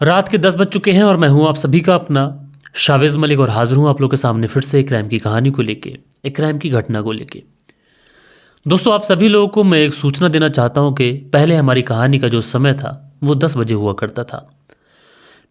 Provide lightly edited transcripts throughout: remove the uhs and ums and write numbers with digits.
रात के 10 बज चुके हैं और मैं हूं आप सभी का अपना शावेज मलिक और हाजिर हूं आप लोगों के सामने फिर से एक क्राइम की कहानी को लेके, एक क्राइम की घटना को लेके। दोस्तों, आप सभी लोगों को मैं एक सूचना देना चाहता हूं कि पहले हमारी कहानी का जो समय था वो 10 बजे हुआ करता था।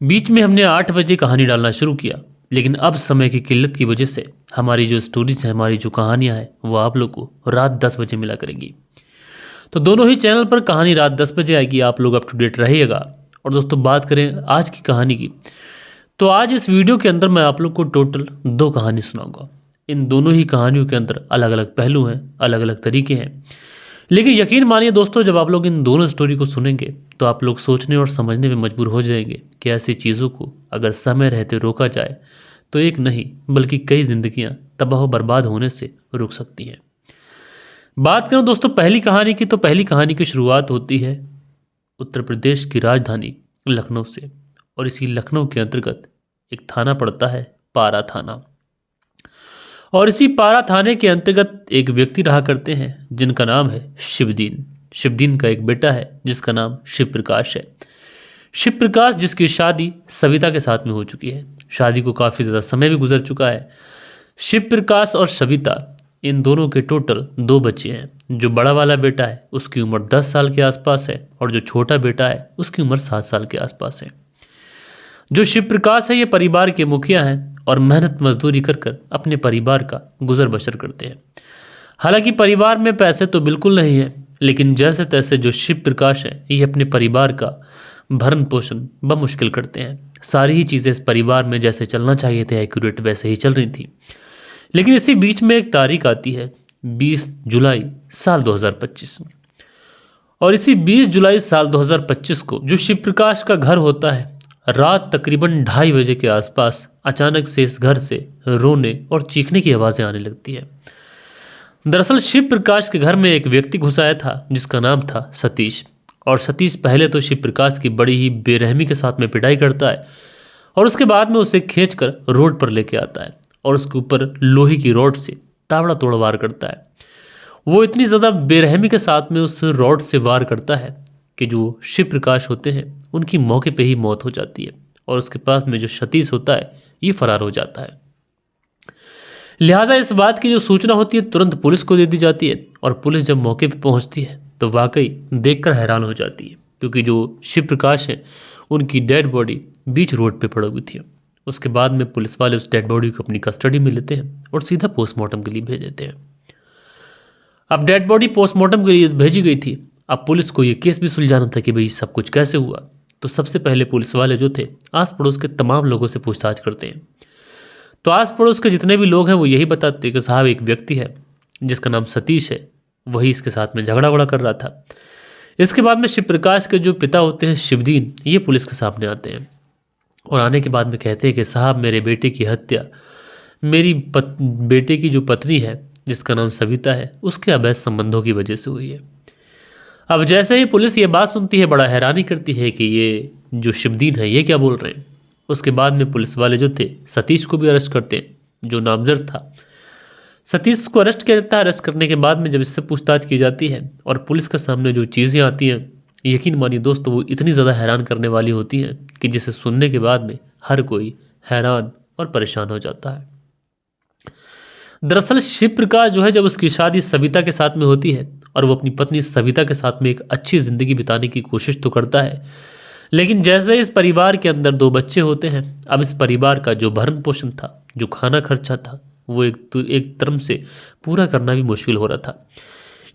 बीच में हमने 8 बजे कहानी डालना शुरू किया, लेकिन अब समय की किल्लत की वजह से हमारी जो स्टोरीज हैं, हमारी जो कहानियाँ हैं, वो आप लोग को रात 10 बजे मिला करेंगी। तो दोनों ही चैनल पर कहानी रात 10 बजे आएगी, आप लोग अप टू डेट रहिएगा। और दोस्तों, बात करें आज की कहानी की, तो आज इस वीडियो के अंदर मैं आप लोग को टोटल 2 कहानी सुनाऊंगा। इन दोनों ही कहानियों के अंदर अलग अलग पहलू हैं, अलग अलग तरीके हैं, लेकिन यकीन मानिए दोस्तों, जब आप लोग इन दोनों स्टोरी को सुनेंगे तो आप लोग सोचने और समझने में मजबूर हो जाएंगे कि ऐसी चीज़ों को अगर समय रहते रोका जाए तो एक नहीं बल्कि कई जिंदगियां तबाह बर्बाद होने से रुक सकती हैं। बात करें दोस्तों पहली कहानी की, तो पहली कहानी की शुरुआत होती है उत्तर प्रदेश की राजधानी लखनऊ से। और इसी लखनऊ के अंतर्गत एक थाना पड़ता है, पारा थाना। और इसी पारा थाने के अंतर्गत एक व्यक्ति रहा करते हैं जिनका नाम है शिवदीन। शिवदीन का एक बेटा है जिसका नाम शिव प्रकाश है। शिव प्रकाश जिसकी शादी सविता के साथ में हो चुकी है। शादी को काफ़ी ज़्यादा समय भी गुजर चुका है। शिव प्रकाश और सविता, इन दोनों के टोटल 2 बच्चे हैं। जो बड़ा वाला बेटा है उसकी उम्र 10 साल के आसपास है और जो छोटा बेटा है उसकी उम्र 7 साल के आसपास है। जो शिव प्रकाश है ये परिवार के मुखिया हैं और मेहनत मजदूरी कर कर अपने परिवार का गुजर बसर करते हैं। हालांकि परिवार में पैसे तो बिल्कुल नहीं है, लेकिन जैसे तैसे जो शिव प्रकाश है ये अपने परिवार का भरण पोषण बमुश्किल करते हैं। सारी ही चीज़ें इस परिवार में जैसे चलना चाहिए थे एक्यूरेट वैसे ही चल रही थी। लेकिन इसी बीच में एक तारीख आती है 20 जुलाई साल 2025 में। और इसी 20 जुलाई साल 2025 को जो शिव प्रकाश का घर होता है, रात तकरीबन 2:30 बजे के आसपास अचानक से इस घर से रोने और चीखने की आवाज़ें आने लगती है। दरअसल शिव प्रकाश के घर में एक व्यक्ति घुस आया था जिसका नाम था सतीश। और सतीश पहले तो शिव प्रकाश की बड़ी ही बेरहमी के साथ में पिटाई करता है और उसके बाद में उसे खींचकर रोड पर लेके आता है और उसके ऊपर लोहे की रॉड से ताबड़ा तोड़ वार करता है। वो इतनी ज़्यादा बेरहमी के साथ में उस रॉड से वार करता है कि जो शिव प्रकाश होते हैं उनकी मौके पे ही मौत हो जाती है और उसके पास में जो सतीश होता है ये फरार हो जाता है। लिहाजा इस बात की जो सूचना होती है तुरंत पुलिस को दे दी जाती है और पुलिस जब मौके पे पहुंचती है तो वाकई देखकर हैरान हो जाती है, क्योंकि जो शिव प्रकाश है उनकी डेड बॉडी बीच रोड पे पड़ी हुई थी। उसके बाद में पुलिस वाले उस डेड बॉडी को अपनी कस्टडी में लेते हैं और सीधा पोस्टमार्टम के लिए भेज देते हैं। अब डेड बॉडी पोस्टमार्टम के लिए भेजी गई थी। अब पुलिस को ये केस भी सुलझाना था कि भाई सब कुछ कैसे हुआ। तो सबसे पहले पुलिस वाले जो थे आस पड़ोस के तमाम लोगों से पूछताछ करते हैं। तो आस पड़ोस के जितने भी लोग हैं वो यही बताते हैं कि साहब एक व्यक्ति है जिसका नाम सतीश है, वही इसके साथ में झगड़ा वगड़ा कर रहा था। इसके बाद में शिव प्रकाश के जो पिता होते हैं शिवदीन, ये पुलिस के सामने आते हैं और आने के बाद में कहते हैं कि साहब मेरे बेटे की हत्या मेरी बेटे की जो पत्नी है जिसका नाम सविता है उसके अवैध संबंधों की वजह से हुई है। अब जैसे ही पुलिस ये बात सुनती है बड़ा हैरानी करती है कि ये जो शिवदीन है ये क्या बोल रहे हैं। उसके बाद में पुलिस वाले जो थे सतीश को भी अरेस्ट करते हैं, जो नामजद था। सतीश को अरेस्ट किया जाता है। अरेस्ट करने के बाद में जब इससे पूछताछ की जाती है और पुलिस के सामने जो चीज़ें आती हैं, यकीन मानिए दोस्तों वो इतनी ज़्यादा हैरान करने वाली होती हैं कि जिसे सुनने के बाद में हर कोई हैरान और परेशान हो जाता है। दरअसल शिव प्रकाश जो है जब उसकी शादी सविता के साथ में होती है और वो अपनी पत्नी सविता के साथ में एक अच्छी ज़िंदगी बिताने की कोशिश तो करता है, लेकिन जैसे इस परिवार के अंदर 2 बच्चे होते हैं, अब इस परिवार का जो भरण पोषण था, जो खाना खर्चा था, वो एक तरह से पूरा करना भी मुश्किल हो रहा था।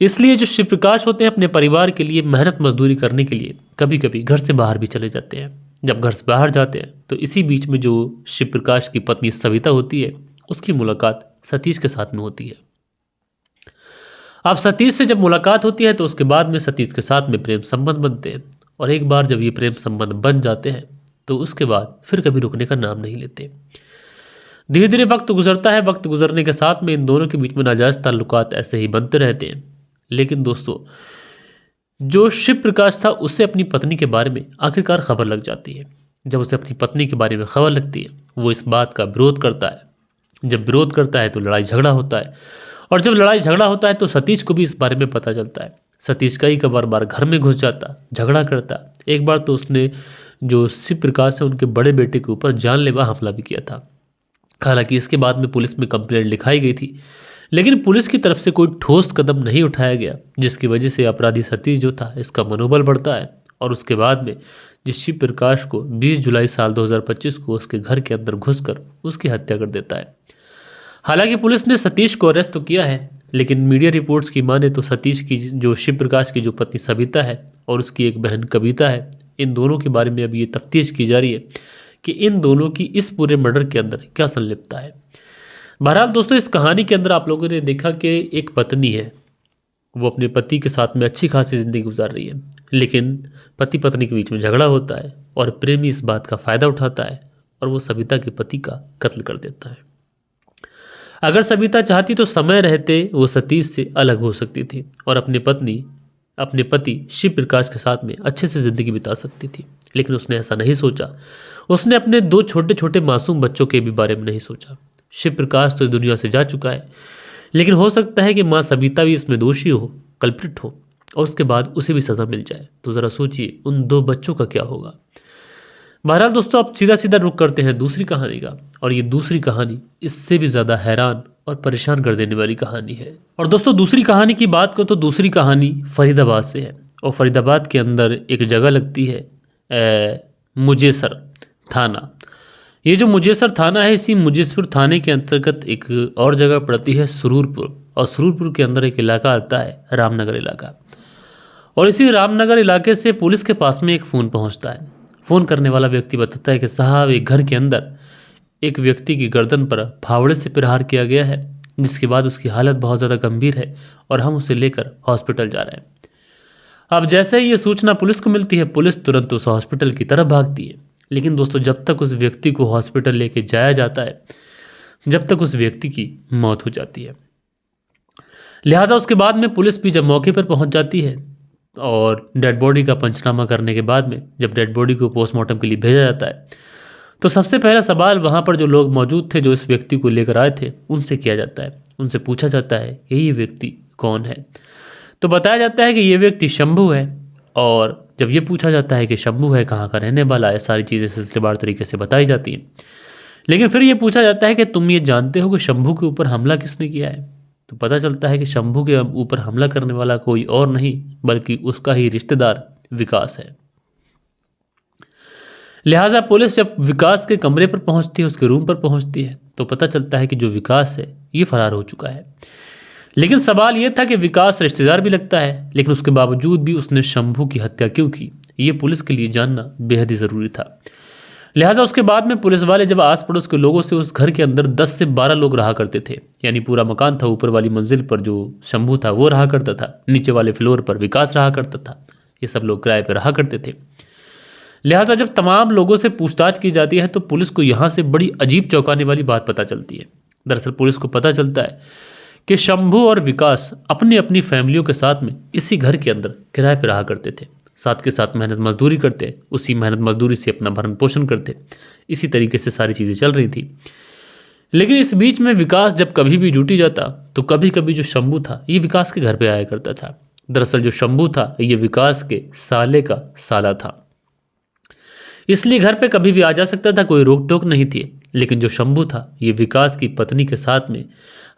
इसलिए जो शिव प्रकाश होते हैं अपने परिवार के लिए मेहनत मजदूरी करने के लिए कभी कभी घर से बाहर भी चले जाते हैं। जब घर से बाहर जाते हैं तो इसी बीच में जो शिव प्रकाश की पत्नी सविता होती है उसकी मुलाकात सतीश के साथ में होती है। अब सतीश से जब मुलाकात होती है तो उसके बाद में सतीश के साथ में प्रेम संबंध बनते हैं और एक बार जब ये प्रेम संबंध बन जाते हैं तो उसके बाद फिर कभी रुकने का नाम नहीं लेते। धीरे धीरे वक्त गुजरता है। वक्त गुजरने के साथ में इन दोनों के बीच में नाजायज़ ताल्लुकात ऐसे ही बनते रहते हैं। लेकिन दोस्तों जो शिव प्रकाश था उसे अपनी पत्नी के बारे में आखिरकार खबर लग जाती है। जब उसे अपनी पत्नी के बारे में खबर लगती है वो इस बात का विरोध करता है। जब विरोध करता है तो लड़ाई झगड़ा होता है और जब लड़ाई झगड़ा होता है तो सतीश को भी इस बारे में पता चलता है। सतीश कई बार घर में घुस जाता, झगड़ा करता। एक बार तो उसने जो शिव प्रकाश है उनके बड़े बेटे के ऊपर जानलेवा हमला भी किया था। हालांकि इसके बाद में पुलिस में कंप्लेंट लिखाई गई थी, लेकिन पुलिस की तरफ से कोई ठोस कदम नहीं उठाया गया, जिसकी वजह से अपराधी सतीश जो था इसका मनोबल बढ़ता है और उसके बाद में जिस शिव प्रकाश को 20 जुलाई साल 2025 को उसके घर के अंदर घुसकर उसकी हत्या कर देता है। हालांकि पुलिस ने सतीश को अरेस्ट तो किया है, लेकिन मीडिया रिपोर्ट्स की माने तो सतीश की जो शिव प्रकाश की जो पत्नी सविता है और उसकी एक बहन कविता है, इन दोनों के बारे में अभी ये तफ्तीश की जा रही है कि इन दोनों की इस पूरे मर्डर के अंदर क्या संलिप्तता है। बहरहाल दोस्तों, इस कहानी के अंदर आप लोगों ने देखा कि एक पत्नी है, वो अपने पति के साथ में अच्छी खासी ज़िंदगी गुजार रही है, लेकिन पति पत्नी के बीच में झगड़ा होता है और प्रेमी इस बात का फ़ायदा उठाता है और वो सविता के पति का कत्ल कर देता है। अगर सविता चाहती तो समय रहते वो सतीश से अलग हो सकती थी और अपने पति शिव प्रकाश के साथ में अच्छे से ज़िंदगी बिता सकती थी, लेकिन उसने ऐसा नहीं सोचा। उसने अपने 2 छोटे छोटे मासूम बच्चों के भी बारे में नहीं सोचा। शिव प्रकाश तो इस दुनिया से जा चुका है, लेकिन हो सकता है कि माँ सविता भी इसमें दोषी हो, कल्प्रिट हो और उसके बाद उसे भी सज़ा मिल जाए। तो ज़रा सोचिए उन 2 बच्चों का क्या होगा। बहरहाल दोस्तों, अब सीधा सीधा रुख करते हैं दूसरी कहानी का, और ये दूसरी कहानी इससे भी ज़्यादा हैरान और परेशान कर देने वाली कहानी है। और दोस्तों, दूसरी कहानी की बात करो तो दूसरी कहानी फरीदाबाद से है और फरीदाबाद के अंदर एक जगह लगती है मुजेसर थाना। ये जो मुजेसर थाना है, इसी मुजेसर थाने के अंतर्गत एक और जगह पड़ती है सुरूरपुर, और सुरूरपुर के अंदर एक इलाका आता है रामनगर इलाका। और इसी रामनगर इलाके से पुलिस के पास में एक फ़ोन पहुंचता है। फ़ोन करने वाला व्यक्ति बताता है कि साहब, एक घर के अंदर एक व्यक्ति की गर्दन पर फावड़े से प्रहार किया गया है, जिसके बाद उसकी हालत बहुत ज़्यादा गंभीर है और हम उसे लेकर हॉस्पिटल जा रहे हैं। अब जैसे ही ये सूचना पुलिस को मिलती है, पुलिस तुरंत उस हॉस्पिटल की तरफ भागती है। लेकिन दोस्तों, जब तक उस व्यक्ति को हॉस्पिटल लेके जाया जाता है, जब तक उस व्यक्ति की मौत हो जाती है। लिहाजा उसके बाद में पुलिस भी जब मौके पर पहुंच जाती है और डेड बॉडी का पंचनामा करने के बाद में जब डेड बॉडी को पोस्टमार्टम के लिए भेजा जाता है, तो सबसे पहला सवाल वहाँ पर जो लोग मौजूद थे, जो इस व्यक्ति को लेकर आए थे, उनसे किया जाता है। उनसे पूछा जाता है कि ये व्यक्ति कौन है। तो बताया जाता है कि ये व्यक्ति शंभू है। और जब ये पूछा जाता है कि शंभू है, कहाँ का रहने वाला है, सारी चीज़ें सिलसिलेवार तरीके से बताई जाती हैं। लेकिन फिर ये पूछा जाता है कि तुम ये जानते हो कि शंभू के ऊपर हमला किसने किया है। तो पता चलता है कि शंभू के ऊपर हमला करने वाला कोई और नहीं बल्कि उसका ही रिश्तेदार विकास है। लिहाजा पुलिस जब विकास के कमरे पर पहुंचती है, उसके रूम पर पहुंचती है, तो पता चलता है कि जो विकास है ये फरार हो चुका है। लेकिन सवाल ये था कि विकास रिश्तेदार भी लगता है, लेकिन उसके बावजूद भी उसने शंभू की हत्या क्यों की, ये पुलिस के लिए जानना बेहद ही ज़रूरी था। लिहाजा उसके बाद में पुलिस वाले जब आस पड़ोस के लोगों से, उस घर के अंदर 10 से 12 लोग रहा करते थे, यानी पूरा मकान था, ऊपर वाली मंजिल पर जो शंभू था वो रहा करता था, नीचे वाले फ्लोर पर विकास रहा करता था, ये सब लोग किराए पर रहा करते थे। लिहाजा जब तमाम लोगों से पूछताछ की जाती है तो पुलिस को यहाँ से बड़ी अजीब चौंकाने वाली बात पता चलती है। दरअसल पुलिस को पता चलता है कि शंभू और विकास अपनी अपनी फैमिलियों के साथ में इसी घर के अंदर किराए पर रहा करते थे, साथ के साथ मेहनत मजदूरी करते, उसी मेहनत मजदूरी से अपना भरण पोषण करते। इसी तरीके से सारी चीज़ें चल रही थी। लेकिन इस बीच में विकास जब कभी भी ड्यूटी जाता तो कभी कभी जो शंभू था ये विकास के घर पे आया करता था। दरअसल जो शंभू था ये विकास के साले का साला था, इसलिए घर पे कभी भी आ जा सकता था, कोई रोक टोक नहीं थी। लेकिन जो शंभू था ये विकास की पत्नी के साथ में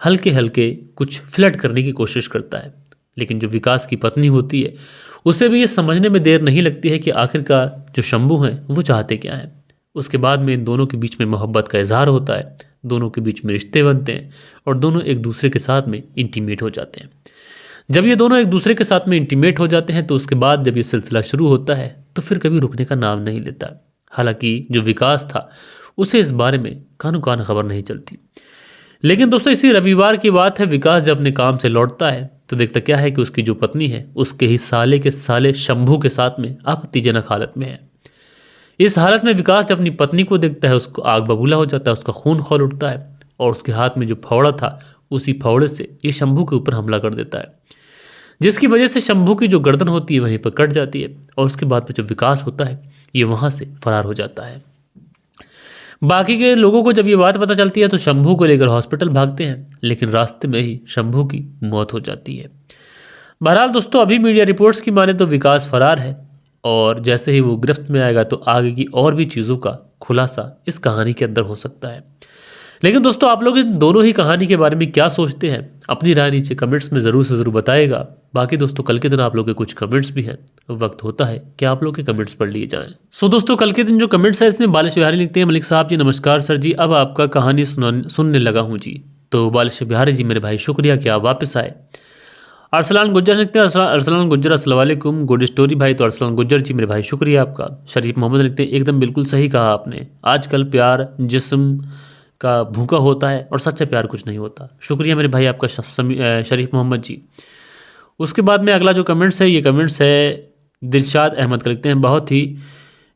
हल्के हल्के कुछ फ्लर्ट करने की कोशिश करता है। लेकिन जो विकास की पत्नी होती है उसे भी ये समझने में देर नहीं लगती है कि आखिरकार जो शंभू हैं वो चाहते क्या हैं। उसके बाद में इन दोनों के बीच में मोहब्बत का इजहार होता है, दोनों के बीच में रिश्ते बनते हैं और दोनों एक दूसरे के साथ में इंटीमेट हो जाते हैं। जब ये दोनों एक दूसरे के साथ में इंटीमेट हो जाते हैं तो उसके बाद जब ये सिलसिला शुरू होता है तो फिर कभी रुकने का नाम नहीं लेता। हालांकि जो विकास था उसे इस बारे में कानो कान खबर नहीं चलती। लेकिन दोस्तों इसी रविवार की बात है, विकास जब अपने काम से लौटता है तो देखता क्या है कि उसकी जो पत्नी है उसके ही साले के साले शंभू के साथ में आपत्तिजनक हालत में है। इस हालत में विकास जब अपनी पत्नी को देखता है उसको आग बबूला हो जाता है, उसका खून खौल उठता है और उसके हाथ में जो फावड़ा था उसी फावड़े से ये शंभू के ऊपर हमला कर देता है, जिसकी वजह से शंभू की जो गर्दन होती है वहीं पर कट जाती है और उसके बाद में जो विकास होता है ये वहाँ से फरार हो जाता है। बाकी के लोगों को जब ये बात पता चलती है तो शंभू को लेकर हॉस्पिटल भागते हैं, लेकिन रास्ते में ही शंभू की मौत हो जाती है। बहरहाल दोस्तों अभी मीडिया रिपोर्ट्स की माने तो विकास फरार है और जैसे ही वो गिरफ्त में आएगा तो आगे की और भी चीज़ों का खुलासा इस कहानी के अंदर हो सकता है। लेकिन दोस्तों आप लोग इन दोनों ही कहानी के बारे में क्या सोचते हैं, अपनी राय नीचे कमेंट्स में ज़रूर से ज़रूर बताएगा। बाकी दोस्तों कल के दिन आप लोग के कुछ कमेंट्स भी हैं, वक्त होता है कि आप लोग के कमेंट्स पढ़ लिए जाएं। सो दोस्तों कल के दिन जो कमेंट्स है इसमें बालिश बिहारी लिखते हैं, मलिक साहब जी नमस्कार सर जी, अब आपका कहानी सुनने लगा हूँ जी। तो बालिश बिहारी जी मेरे भाई शुक्रिया कि आप वापस आए। अरसलान गुज्जर लिखते हैं, अरसलान गुज्जर अस्सलाम वालेकुम, गुड स्टोरी भाई। तो अरसलान गुज्जर जी मेरे भाई शुक्रिया आपका। शरीफ मोहम्मद लिखते हैं, एकदम बिल्कुल सही कहा आपने, आजकल प्यार जिस्म का भूखा होता है और सच्चा प्यार कुछ नहीं होता। शुक्रिया मेरे भाई आपका शरीफ मोहम्मद जी। उसके बाद में अगला जो कमेंट्स है, ये कमेंट्स है दिलशाद अहमद का, लिखते हैं बहुत ही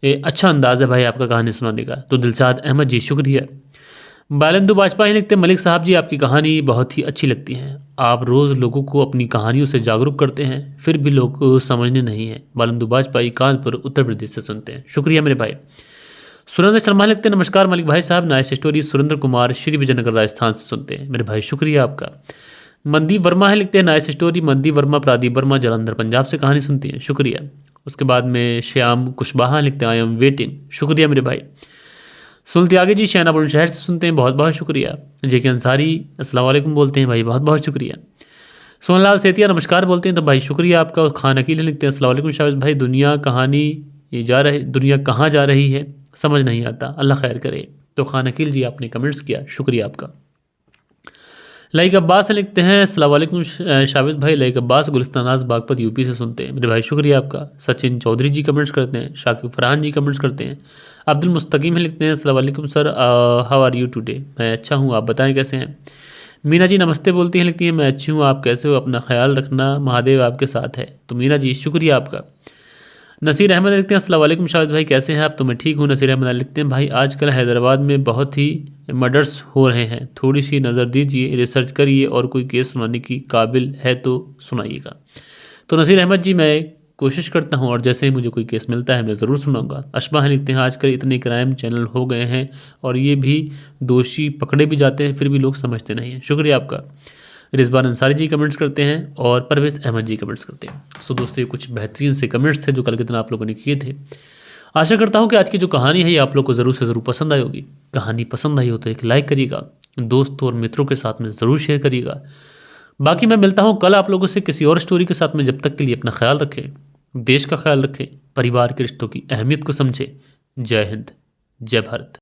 अच्छा अंदाज़ है भाई आपका कहानी सुनाने का। तो दिलशाद अहमद जी शुक्रिया। बालेंदु बाजपाई लिखते हैं, मलिक साहब जी आपकी कहानी बहुत ही अच्छी लगती है, आप रोज़ लोगों को अपनी कहानियों से जागरूक करते हैं, फिर भी लोग समझने नहीं हैं। बालेंदु बाजपाई कानपुर उत्तर प्रदेश से सुनते हैं, शुक्रिया मेरे भाई। सुरेंद्र शर्मा लिखते हैं, नमस्कार मलिक भाई साहब, नाइस स्टोरी। सुरेंद्र कुमार श्री विजयनगर राजस्थान से सुनते हैं मेरे भाई, शुक्रिया आपका। मनदीप वर्मा है, लिखते हैं नाइस स्टोरी। मनदीप वर्मा प्रादीप वर्मा जालंधर पंजाब से कहानी सुनती हैं, शुक्रिया। उसके बाद में श्याम कुशवाहा लिखते हैं, आई एम वेटिंग, शुक्रिया मेरे भाई। सुल त्यागी जी शहनापुर शहर से सुनते हैं, बहुत बहुत शुक्रिया। जेके अंसारी अस्सलाम वालेकुम बोलते हैं भाई, बहुत बहुत शुक्रिया। सोनलाल सेतिया नमस्कार बोलते हैं, तो भाई शुक्रिया आपका। और खान अकील लिखते हैं, अस्सलाम वालेकुम शाबाश भाई, दुनिया कहाँ जा रही है समझ नहीं आता, अल्लाह खैर करे। तो खान अकील जी आपने कमेंट्स किया, शुक्रिया आपका। लाइक अब्बास लिखते हैं, अस्सलाम वालेकुम शाबिज भाई, लाइक अब्बास गुलिस्तानाज बागपत यूपी से सुनते हैं मेरे भाई, शुक्रिया आपका। सचिन चौधरी जी कमेंट्स करते हैं, शाकिब फरहान जी कमेंट्स करते हैं। अब्दुल मुस्तकीम लिखते हैं, अस्सलाम वालेकुम sir, how are you today, मैं अच्छा हूँ, आप बताएं कैसे हैं। मीना जी नमस्ते बोलती हैं, लिखती हैं मैं अच्छी हूँ, आप कैसे हो, अपना ख्याल रखना, महादेव आपके साथ है। तो मीना जी शुक्रिया आपका। नसीर अहमद लिखते हैं, अस्सलाम वालेकुम शाहिद भाई कैसे हैं आप, तो मैं ठीक हूँ। नसीर अहमद लिखते हैं, भाई आजकल हैदराबाद में बहुत ही मर्डर्स हो रहे हैं, थोड़ी सी नज़र दीजिए, रिसर्च करिए और कोई केस सुनाने की काबिल है तो सुनाइएगा। तो नसीर अहमद जी मैं कोशिश करता हूँ और जैसे ही मुझे कोई केस मिलता है मैं ज़रूर सुनाऊंगा। अशबा लिखते हैं, आजकल इतने क्राइम चैनल हो गए हैं और ये भी दोषी पकड़े भी जाते हैं फिर भी लोग समझते नहीं हैं, शुक्रिया आपका। रिजवान अंसारी जी कमेंट्स करते हैं और परवेज़ अहमद जी कमेंट्स करते हैं। सो दोस्तों ये कुछ बेहतरीन से कमेंट्स थे जो कल के दिन आप लोगों ने किए थे। आशा करता हूँ कि आज की जो कहानी है ये आप लोग को ज़रूर से ज़रूर पसंद आई होगी। कहानी पसंद आई हो तो एक लाइक करिएगा, दोस्तों और मित्रों के साथ में ज़रूर शेयर करिएगा। बाकी मैं मिलता हूँ कल आप लोगों से किसी और स्टोरी के साथ में, जब तक के लिए अपना ख्याल रखें, देश का ख्याल रखें, परिवार के रिश्तों की अहमियत को समझें। जय हिंद, जय भारत।